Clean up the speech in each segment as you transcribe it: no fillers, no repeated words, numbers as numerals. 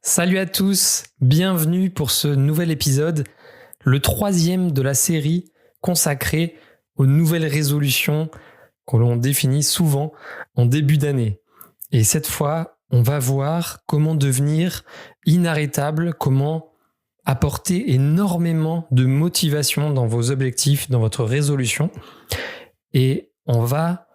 Salut à tous, bienvenue pour ce nouvel épisode, le 3e de la série consacrée aux nouvelles résolutions que l'on définit souvent en début d'année. Et cette fois, on va voir comment devenir inarrêtable, comment apporter énormément de motivation dans vos objectifs, dans votre résolution. Et on va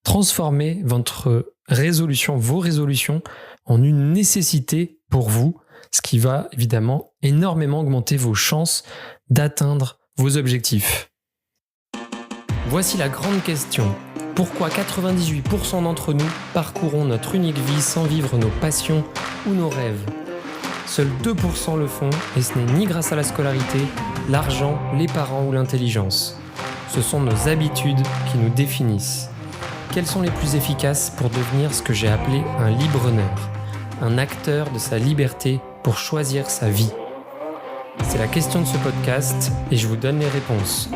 transformer votre résolution, vos résolutions, en une nécessité pour vous, ce qui va évidemment énormément augmenter vos chances d'atteindre vos objectifs. Voici la grande question. Pourquoi 98% d'entre nous parcourons notre unique vie sans vivre nos passions ou nos rêves ? Seuls 2% le font et ce n'est ni grâce à la scolarité, l'argent, les parents ou l'intelligence. Ce sont nos habitudes qui nous définissent. Quelles sont les plus efficaces pour devenir ce que j'ai appelé un libre-honneur, un acteur de sa liberté pour choisir sa vie ? C'est la question de ce podcast et je vous donne les réponses.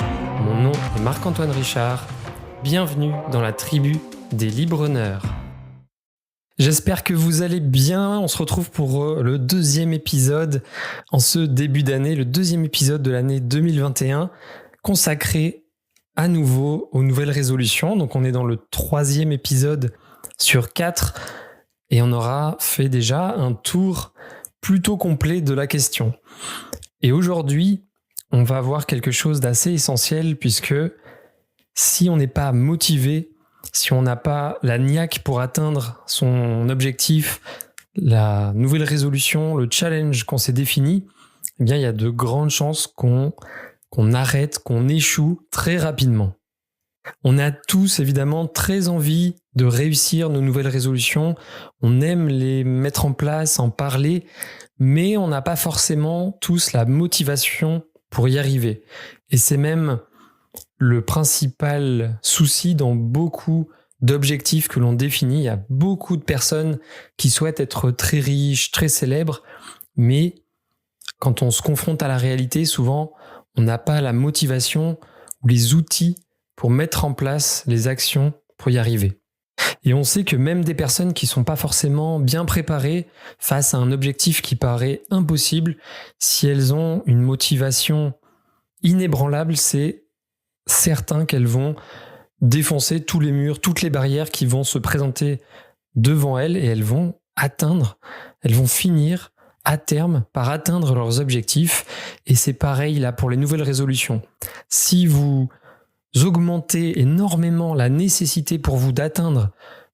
Mon nom est Marc-Antoine Richard. Bienvenue dans la tribu des libre-honneurs. J'espère que vous allez bien. On se retrouve pour le 2e épisode en ce début d'année, le 2e épisode de l'année 2021, consacré à nouveau aux nouvelles résolutions. Donc on est dans le 3e épisode sur 4 et on aura fait déjà un tour plutôt complet de la question. Et aujourd'hui, on va voir quelque chose d'assez essentiel puisque si on n'est pas motivé, si on n'a pas la niaque pour atteindre son objectif, la nouvelle résolution, le challenge qu'on s'est défini, eh bien il y a de grandes chances qu'on arrête, qu'on échoue très rapidement. On a tous évidemment très envie de réussir nos nouvelles résolutions, on aime les mettre en place, en parler, mais on n'a pas forcément tous la motivation pour y arriver. Et c'est même le principal souci dans beaucoup d'objectifs que l'on définit. Il y a beaucoup de personnes qui souhaitent être très riches, très célèbres, mais quand on se confronte à la réalité, souvent, on n'a pas la motivation ou les outils pour mettre en place les actions pour y arriver. Et on sait que même des personnes qui ne sont pas forcément bien préparées face à un objectif qui paraît impossible, si elles ont une motivation inébranlable, c'est certain qu'elles vont défoncer tous les murs, toutes les barrières qui vont se présenter devant elles et elles vont finir à terme par atteindre leurs objectifs. Et c'est pareil là pour les nouvelles résolutions. Si vous augmentez énormément la nécessité pour vous d'atteindre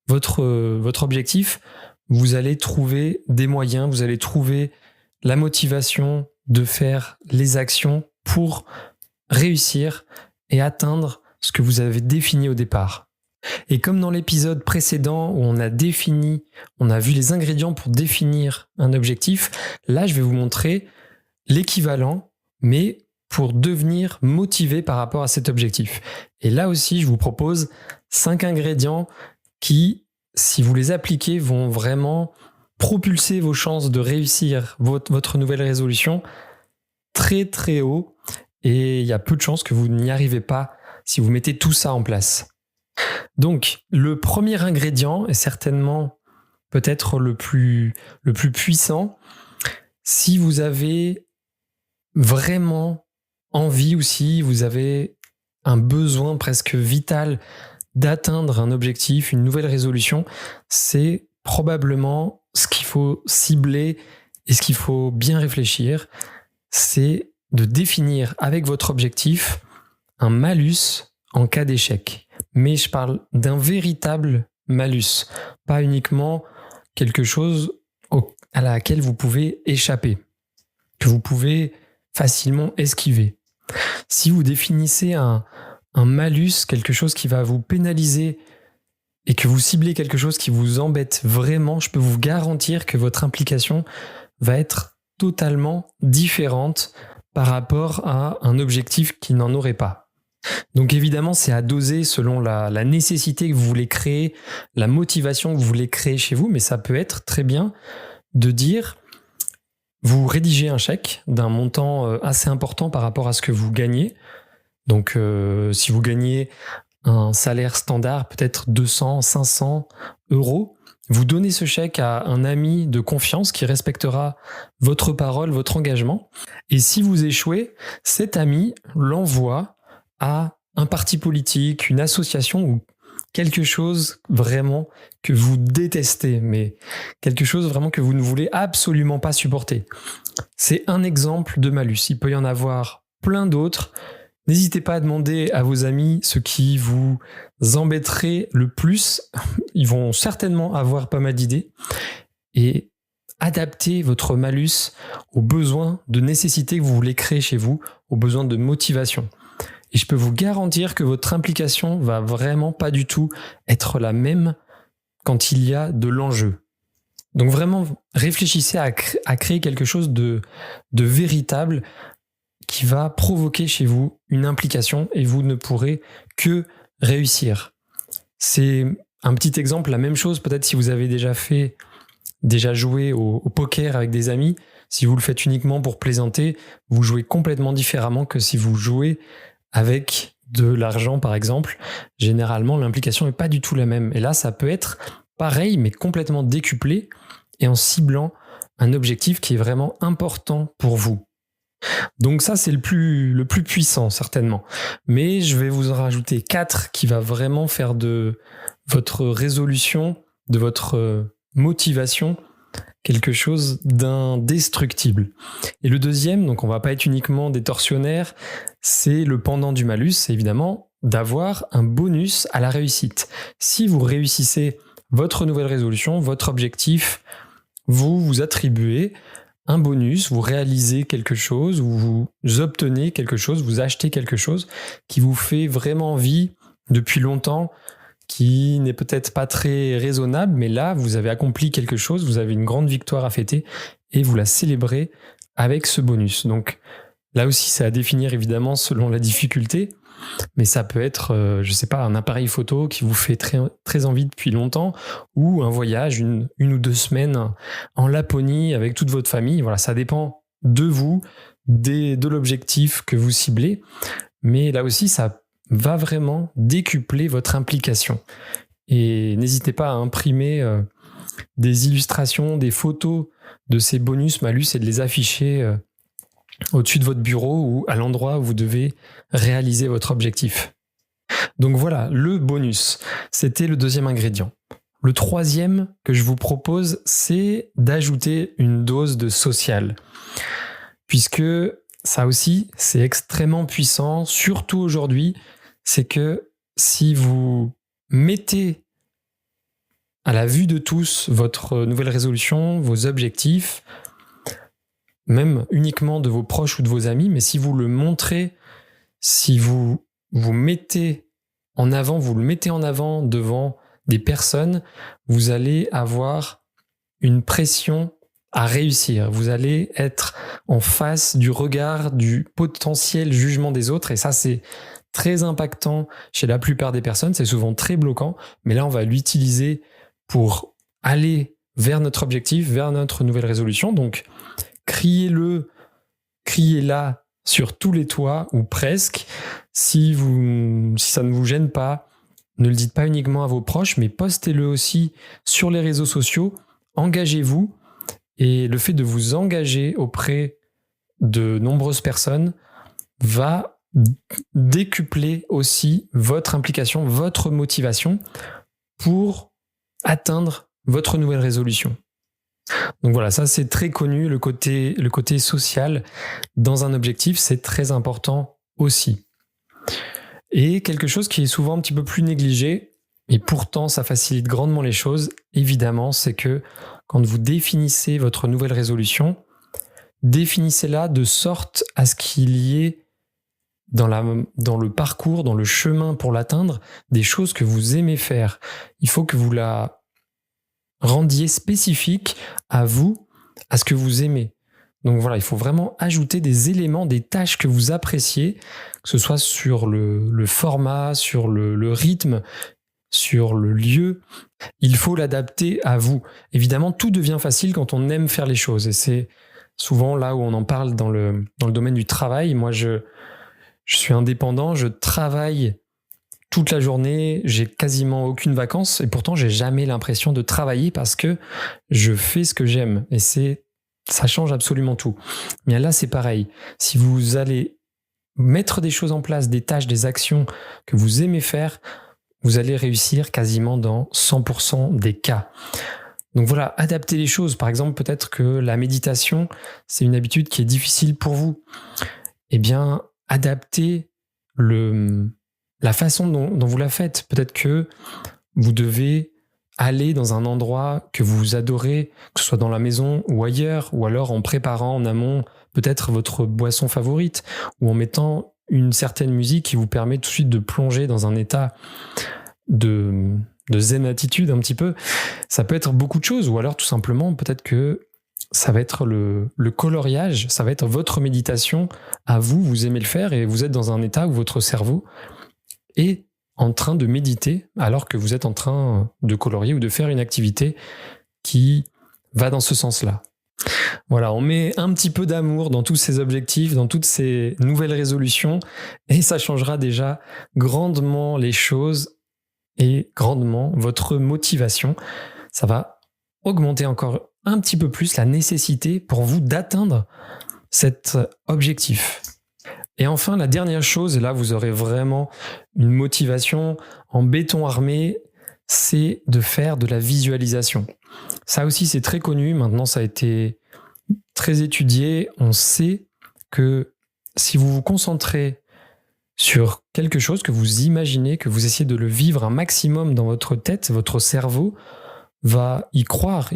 votre objectif, vous allez trouver des moyens, vous allez trouver la motivation de faire les actions pour réussir et atteindre ce que vous avez défini au départ. Et comme dans l'épisode précédent où on a vu les ingrédients pour définir un objectif, là je vais vous montrer l'équivalent, mais pour devenir motivé par rapport à cet objectif. Et là aussi, je vous propose 5 ingrédients qui, si vous les appliquez, vont vraiment propulser vos chances de réussir votre nouvelle résolution très très haut. Et il y a peu de chances que vous n'y arrivez pas si vous mettez tout ça en place. Donc, le premier ingrédient est certainement peut-être le plus puissant. Si vous avez vraiment envie ou si vous avez un besoin presque vital d'atteindre un objectif, une nouvelle résolution, c'est probablement ce qu'il faut cibler et ce qu'il faut bien réfléchir, c'est de définir avec votre objectif un malus en cas d'échec. Mais je parle d'un véritable malus, pas uniquement quelque chose à laquelle vous pouvez échapper, que vous pouvez facilement esquiver. Si vous définissez un malus, quelque chose qui va vous pénaliser et que vous ciblez quelque chose qui vous embête vraiment, je peux vous garantir que votre implication va être totalement différente par rapport à un objectif qui n'en aurait pas. Donc évidemment, c'est à doser selon la nécessité que vous voulez créer, la motivation que vous voulez créer chez vous, mais ça peut être très bien de dire, vous rédigez un chèque d'un montant assez important par rapport à ce que vous gagnez. Donc si vous gagnez un salaire standard, peut-être 200, 500 euros, Vous donnez ce chèque à un ami de confiance qui respectera votre parole, votre engagement. Et si vous échouez, cet ami l'envoie à un parti politique, une association ou quelque chose vraiment que vous détestez, mais quelque chose vraiment que vous ne voulez absolument pas supporter. C'est un exemple de malus. Il peut y en avoir plein d'autres. N'hésitez pas à demander à vos amis ce qui vous embêterait le plus. Ils vont certainement avoir pas mal d'idées. Et adaptez votre malus aux besoins de nécessité que vous voulez créer chez vous, aux besoins de motivation. Et je peux vous garantir que votre implication va vraiment pas du tout être la même quand il y a de l'enjeu. Donc vraiment, réfléchissez à créer quelque chose de véritable qui va provoquer chez vous une implication et vous ne pourrez que réussir. C'est un petit exemple, la même chose peut-être si vous avez déjà joué au poker avec des amis. Si vous le faites uniquement pour plaisanter, vous jouez complètement différemment que si vous jouez avec de l'argent par exemple. Généralement, l'implication n'est pas du tout la même. Et là, ça peut être pareil, mais complètement décuplé et en ciblant un objectif qui est vraiment important pour vous. Donc ça, c'est le plus puissant, certainement. Mais je vais vous en rajouter 4 qui va vraiment faire de votre résolution, de votre motivation, quelque chose d'indestructible. Et le deuxième, donc on va pas être uniquement des tortionnaires, c'est le pendant du malus, c'est évidemment d'avoir un bonus à la réussite. Si vous réussissez votre nouvelle résolution, votre objectif, vous attribuez un bonus, vous réalisez quelque chose, ou vous obtenez quelque chose, vous achetez quelque chose qui vous fait vraiment envie depuis longtemps, qui n'est peut-être pas très raisonnable, mais là, vous avez accompli quelque chose, vous avez une grande victoire à fêter et vous la célébrez avec ce bonus. Donc là aussi, c'est à définir évidemment selon la difficulté, mais ça peut être, je sais pas, un appareil photo qui vous fait très, très envie depuis longtemps, ou un voyage, une ou 2 semaines en Laponie avec toute votre famille. Voilà, ça dépend de vous, de l'objectif que vous ciblez, mais là aussi, ça va vraiment décupler votre implication. Et n'hésitez pas à imprimer des illustrations, des photos de ces bonus, malus et de les afficher au-dessus de votre bureau ou à l'endroit où vous devez réaliser votre objectif. Donc voilà, le bonus, c'était le deuxième ingrédient. Le troisième que je vous propose, c'est d'ajouter une dose de social. Puisque ça aussi, c'est extrêmement puissant, surtout aujourd'hui, c'est que si vous mettez à la vue de tous votre nouvelle résolution, vos objectifs, même uniquement de vos proches ou de vos amis, mais si vous le montrez, si vous mettez en avant, vous le mettez en avant devant des personnes, vous allez avoir une pression à réussir. Vous allez être en face du regard, du potentiel jugement des autres, et ça, c'est très impactant chez la plupart des personnes, c'est souvent très bloquant, mais là, on va l'utiliser pour aller vers notre objectif, vers notre nouvelle résolution. Donc, criez-le, criez-la sur tous les toits, ou presque. Si ça ne vous gêne pas, ne le dites pas uniquement à vos proches, mais postez-le aussi sur les réseaux sociaux. Engagez-vous. Et le fait de vous engager auprès de nombreuses personnes va décupler aussi votre implication, votre motivation pour atteindre votre nouvelle résolution. Donc voilà, ça c'est très connu, le côté social dans un objectif, c'est très important aussi. Et quelque chose qui est souvent un petit peu plus négligé, et pourtant ça facilite grandement les choses, évidemment, c'est que quand vous définissez votre nouvelle résolution, définissez-la de sorte à ce qu'il y ait dans le parcours, dans le chemin pour l'atteindre, des choses que vous aimez faire. Il faut que vous la rendiez spécifique à vous, à ce que vous aimez. Donc voilà, il faut vraiment ajouter des éléments, des tâches que vous appréciez, que ce soit sur le format, sur le rythme, sur le lieu. Il faut l'adapter à vous. Évidemment, tout devient facile quand on aime faire les choses. Et c'est souvent là où on en parle dans le domaine du travail. Moi, je suis indépendant, je travaille toute la journée, j'ai quasiment aucune vacances et pourtant j'ai jamais l'impression de travailler parce que je fais ce que j'aime et ça change absolument tout. Bien là, c'est pareil. Si vous allez mettre des choses en place, des tâches, des actions que vous aimez faire, vous allez réussir quasiment dans 100% des cas. Donc voilà, adaptez les choses. Par exemple, peut-être que la méditation, c'est une habitude qui est difficile pour vous. Eh bien, adaptez la façon dont vous la faites. Peut-être que vous devez aller dans un endroit que vous adorez, que ce soit dans la maison ou ailleurs, ou alors en préparant en amont peut-être votre boisson favorite, ou en mettant une certaine musique qui vous permet tout de suite de plonger dans un état de zen attitude un petit peu. Ça peut être beaucoup de choses, ou alors tout simplement peut-être que ça va être le coloriage, ça va être votre méditation à vous, vous aimez le faire et vous êtes dans un état où votre cerveau est en train de méditer alors que vous êtes en train de colorier ou de faire une activité qui va dans ce sens-là. Voilà, on met un petit peu d'amour dans tous ces objectifs, dans toutes ces nouvelles résolutions et ça changera déjà grandement les choses et grandement votre motivation. Ça va augmenter encore un petit peu plus la nécessité pour vous d'atteindre cet objectif. Et enfin, la dernière chose, et là vous aurez vraiment une motivation en béton armé, c'est de faire de la visualisation. Ça aussi, c'est très connu. Maintenant, ça a été très étudié. On sait que si vous vous concentrez sur quelque chose que vous imaginez, que vous essayez de le vivre un maximum dans votre tête, votre cerveau va y croire.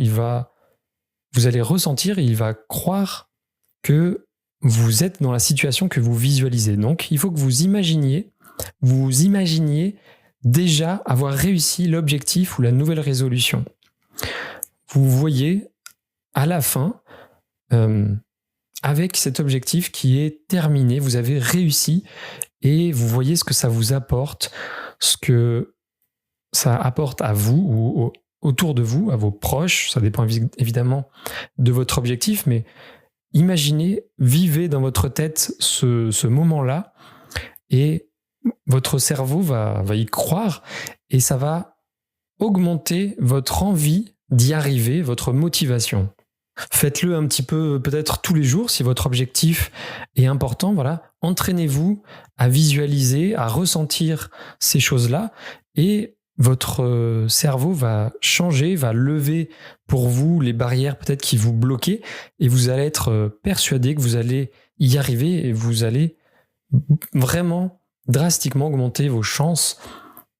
Vous allez ressentir et il va croire que vous êtes dans la situation que vous visualisez. Donc, il faut que vous imaginiez déjà avoir réussi l'objectif ou la nouvelle résolution. Vous voyez à la fin, avec cet objectif qui est terminé, vous avez réussi et vous voyez ce que ça vous apporte, ce que ça apporte à vous ou autour de vous, à vos proches. Ça dépend évidemment de votre objectif, mais imaginez, vivez dans votre tête ce moment-là et votre cerveau va y croire et ça va augmenter votre envie d'y arriver, votre motivation. Faites-le un petit peu peut-être tous les jours si votre objectif est important. Voilà, entraînez-vous à visualiser, à ressentir ces choses-là et votre cerveau va changer, va lever pour vous les barrières peut-être qui vous bloquaient et vous allez être persuadé que vous allez y arriver et vous allez vraiment drastiquement augmenter vos chances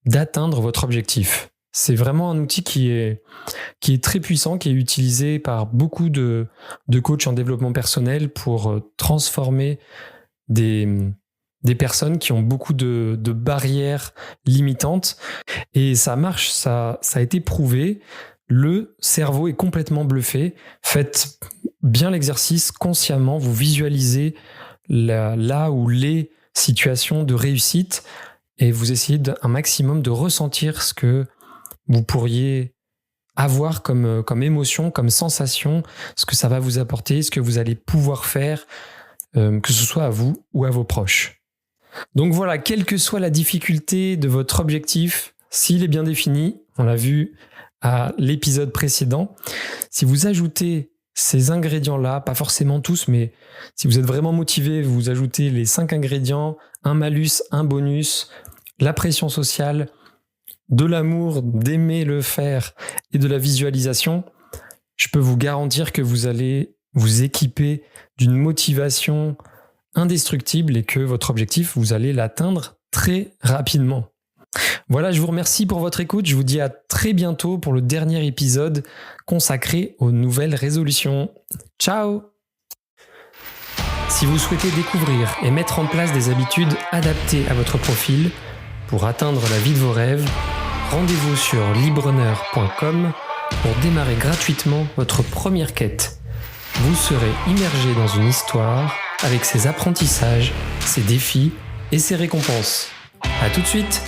d'atteindre votre objectif. C'est vraiment un outil qui est très puissant, qui est utilisé par beaucoup de coachs en développement personnel pour transformer des personnes qui ont beaucoup de barrières limitantes. Et ça marche, ça a été prouvé. Le cerveau est complètement bluffé. Faites bien l'exercice consciemment, vous visualisez là où les situations de réussite et vous essayez un maximum de ressentir ce que vous pourriez avoir comme émotion, comme sensation, ce que ça va vous apporter, ce que vous allez pouvoir faire, que ce soit à vous ou à vos proches. Donc voilà, quelle que soit la difficulté de votre objectif, s'il est bien défini, on l'a vu à l'épisode précédent, si vous ajoutez ces ingrédients-là, pas forcément tous, mais si vous êtes vraiment motivé, vous ajoutez les 5 ingrédients, un malus, un bonus, la pression sociale, de l'amour, d'aimer le faire et de la visualisation, je peux vous garantir que vous allez vous équiper d'une motivation indestructible et que votre objectif, vous allez l'atteindre très rapidement. Voilà, je vous remercie pour votre écoute. Je vous dis à très bientôt pour le dernier épisode consacré aux nouvelles résolutions. Ciao! Si vous souhaitez découvrir et mettre en place des habitudes adaptées à votre profil pour atteindre la vie de vos rêves, rendez-vous sur libreneur.com pour démarrer gratuitement votre première quête. Vous serez immergé dans une histoire avec ses apprentissages, ses défis et ses récompenses. À tout de suite!